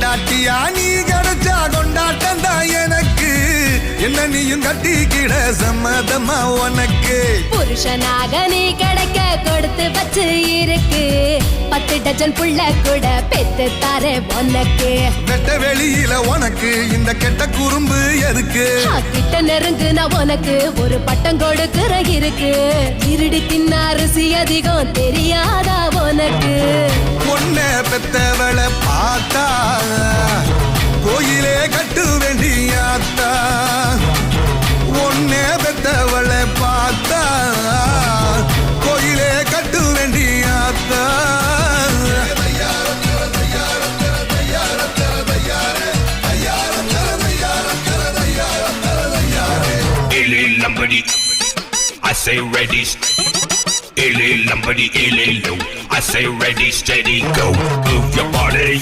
பொண்டாட்டியா நீ கிடைச்சா கொண்டாட்டம் தான் எனக்கு என்ன நீயும் கட்டிக்கிட சம்மதமா உனக்கு புருஷனாக நீ கிடைக்க கொடுத்து வச்சு இருக்கு 10 டஜன் புள்ள கூட பெத்து தாரே உனக்கு வெட்ட வெளியில உனக்கு இந்த கெட்ட குறும்பு எதுக்கு கிட்ட நெருங்குனா உனக்கு ஒரு பட்டம் கொடுக்கிற இருக்கு இருடி தின்ன அரிசி அதிகம் தெரியாதா உனக்கு பொண்ண பெத்தவளை பார்த்தா கோயிலே கட்டு வேண்டியாத்தா ஒன்னே பெத்தவளை பார்த்தா கோயிலே கட்டு வேண்டியாத்தா I say ready, illy lumbody, illy low. I say ready, steady, go. Move your body.